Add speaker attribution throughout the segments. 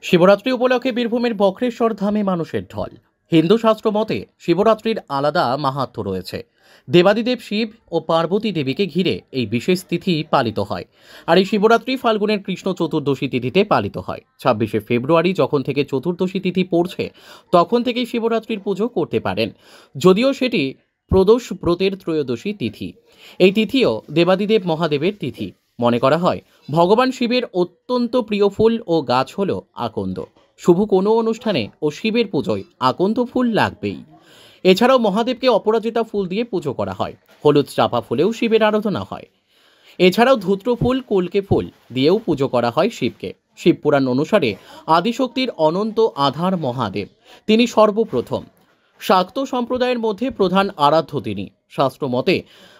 Speaker 1: শিবরাত্রি উপলক্ষে বীরভূমের বক্রেশ্বর ধামে মানুষের ঢল। হিন্দু শাস্ত্র মতে শিবরাত্রির আলাদা মাহাত্ম্য রয়েছে। দেবাদিদেব শিব ও পার্বতী দেবীকে ঘিরে এই বিশেষ তিথি পালিত হয়। আর এই শিবরাত্রি ফাল্গুনের কৃষ্ণ চতুর্দশী তিথিতে পালিত হয়। 26শে ফেব্রুয়ারি যখন থেকে চতুর্দশী তিথি পড়ছে তখন থেকেই শিবরাত্রির পুজো করতে পারেন, যদিও সেটি প্রদোষ ব্রতের ত্রয়োদশী তিথি। এই তিথিও দেবাদিদেব মহাদেবের তিথি। মনে করা হয় ভগবান শিবের অত্যন্ত প্রিয় ফুল ও গাছ হল আকন্দ। শুভ কোনো অনুষ্ঠানে ও শিবের পুজোয় আকন্দ ফুল লাগবেই। এছাড়াও মহাদেবকে অপরাজিতা ফুল দিয়ে পুজো করা হয়। হলুদ চাপা ফুলেও শিবের আরাধনা হয়। এছাড়াও ধূত্র ফুল, কলকে ফুল দিয়েও পুজো করা হয় শিবকে। শিবপুরাণ অনুসারে আদিশক্তির অনন্ত আধার মহাদেব, তিনি সর্বপ্রথম। শাক্ত সম্প্রদায়ের মধ্যে প্রধান আরাধ্য তিনি। শাস্ত্র মতে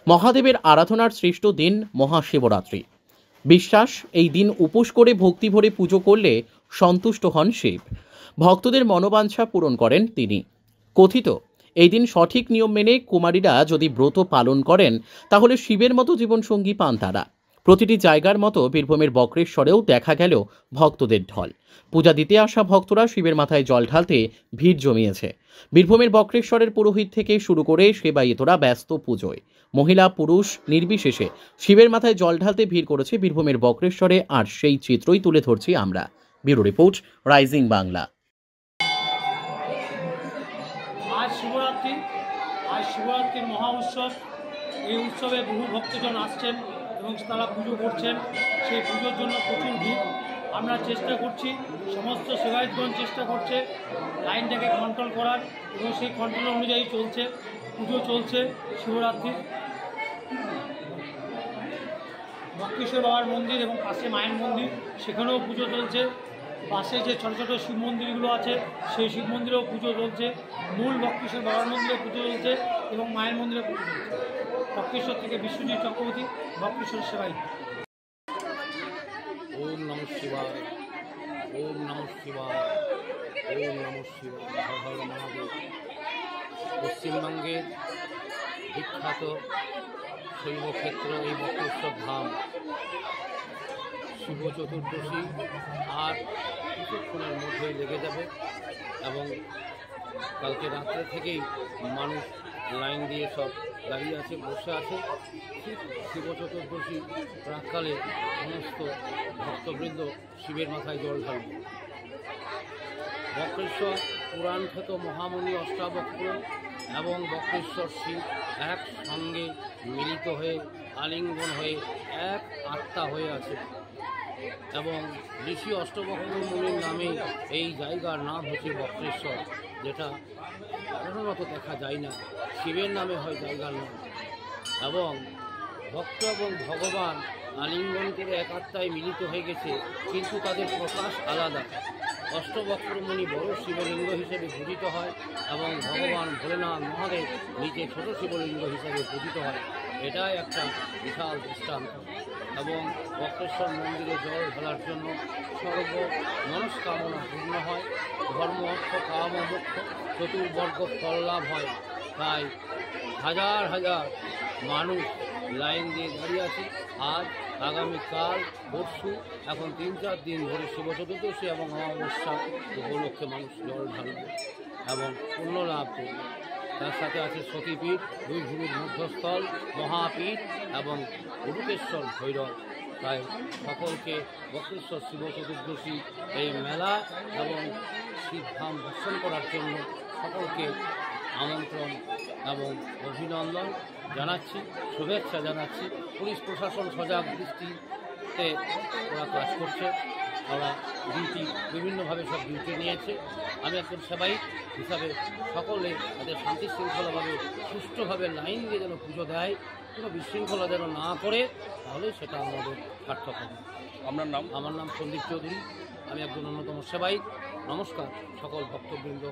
Speaker 1: মহাদেবের আরাধনার শ্রেষ্ঠ দিন মহাশিবরাত্রি। বিশ্বাস, এই দিন উপোস করে ভক্তি ভরে পুজো করলে সন্তুষ্ট হন শিব, ভক্তদের মনোবাঞ্ছা পূরণ করেন তিনি। কথিত, এই দিন সঠিক নিয়ম মেনে কুমারীরা যদি ব্রত পালন করেন তাহলে শিবের মতো জীবনসঙ্গী পান তারা। প্রতিটি জায়গার মতো বীরভূমের বক্রেশ্বরেও দেখা গেল ভক্তদের ঢল। পূজা দিতে আসা ভক্তরা শিবের মাথায় জল ঢালতে ভিড় জমিয়েছে। বীরভূমের বক্রেশ্বরের পুরোহিত থেকে শুরু করে সেবায়েতরা ব্যস্ত পুজোয়। মহিলা পুরুষ নির্বিশেষে শিবের মাথায় জল ঢালতে ভিড় করেছে বীরভূমের বক্রেশ্বরে, আর সেই চিত্রই তুলে ধরছি আমরা। Bureau report, rising Bangla.
Speaker 2: আজ শিবরাত্রির মহা উৎসব। এই উৎসবে বহু ভক্তজন আসছেন এবং তারা পুজো করছেন। সেই পুজোর জন্য প্রচুর ভিড়। আমরা চেষ্টা করছি, সমস্ত সেবায়তগণ চেষ্টা করছে লাইনটাকে কন্ট্রোল করার, এবং সেই কন্ট্রোল অনুযায়ী চলছে পুজো। চলছে শিবরাত্রির বক্রেশ্বর বাবার মন্দির এবং পাশে মায়ের মন্দির, সেখানেও পুজো চলছে। পাশে যে ছোটো ছোটো শিব মন্দিরগুলো আছে সেই শিব মন্দিরেও পুজো চলছে। মূল বক্রেশ্বর বাবার মন্দিরে পুজো চলছে এবং মায়ের মন্দিরে পুজো চলছে। বক্রেশ্বর থেকে বিশ্বজিৎ চক্রবর্তী, বক্রেশ্বর সেবাই।
Speaker 3: ওম নমঃ শিবায়, ওম নমঃ শিবায়, ওম নমঃ শিবায়, হর হর মহাদেব। পশ্চিমবঙ্গের বিখ্যাত শৈবক্ষেত্র এই বক্রেশ্বর ধাম। শিব চতুর্দশী আর কিছুক্ষণের মধ্যেই লেগে যাবে, এবং কালকে রাত্রে থেকেই মানুষ লাইন দিয়ে সব দাঁড়িয়ে আছে, বসে আছে। ঠিক শিব চতুর্দশী প্রাককালে সমস্ত ভক্তবৃন্দ শিবের মাথায় জল ঢালবে। বক্রেশ্বর পুরাণ খ্যাত মহামণি অষ্টাবক্র এবং বক্রেশ্বর শিব একসঙ্গে মিলিত হয়ে আলিঙ্গন হয়ে এক আত্মা হয়ে আছে, এবং ঋষি অষ্টবক্র মুনির নামে এই জায়গার নাম হচ্ছে বক্রেশ্বর, যেটা সাধারণত দেখা যায় না। শিবের নামে হয় জায়গার নাম, এবং ভক্ত এবং ভগবান আলিঙ্গন করে এক আত্মায় মিলিত হয়ে গেছে, কিন্তু তাদের প্রকাশ আলাদা। অষ্টবক্রমণি বড় শিবলিঙ্গ হিসেবে পূজিত হয়, এবং ভগবান ভোলেনাথ মহাদেব নিচে ছোট শিবলিঙ্গ হিসেবে পূজিত হয়। এটাই একটা বিশাল দৃষ্টান্ত। এবং বক্রেশ্বর মন্দিরে জল ঢালার জন্য সর্ব মনস্কামনা পূর্ণ হয়। ধর্ম, অর্থ, কাম, মোক্ষ চতুর্বর্গ ফল লাভ হয়। তাই হাজার হাজার মানুষ লাইন দিয়ে দাঁড়িয়ে আছে। আজ, আগামীকাল, পরশু, এখন 3-4 দিন ধরে শিব চতুর্দশী এবং অমাবস্যা উপলক্ষে মানুষ জল ঢালবে এবং পুণ্য লাভ করবে। তার সাথে আছে সতীপীঠ, দুই গুরুর মধ্যস্থল, মহাপীঠ এবং উড়ুকেশ্বর ভৈরব। তাই সকলকে বক্রেশ্বর শিব চতুর্দশী এই মেলা এবং শিবধাম দর্শন করার জন্য সকলকে আমন্ত্রণ এবং অভিনন্দন জানাচ্ছি, শুভেচ্ছা জানাচ্ছি। পুলিশ প্রশাসন সজাগ দৃষ্টিতে ওরা কাজ করছে, ওরা ডিউটি বিভিন্নভাবে সব ডিউটি নিয়েছে। আমি একজন সেবায়িত হিসাবে সকলে তাদের শান্তি শৃঙ্খলাভাবে সুষ্ঠুভাবে লাইন দিয়ে যেন পুজো দেয়, কোনো বিশৃঙ্খলা যেন না করে, তাহলে সেটা আমাদের সার্থক হবে।
Speaker 4: আপনার নাম?
Speaker 3: আমার নাম সন্দীপ চৌধুরী, আমি একজন অন্যতম সেবায়িত। নমস্কার সকল ভক্তবৃন্দ।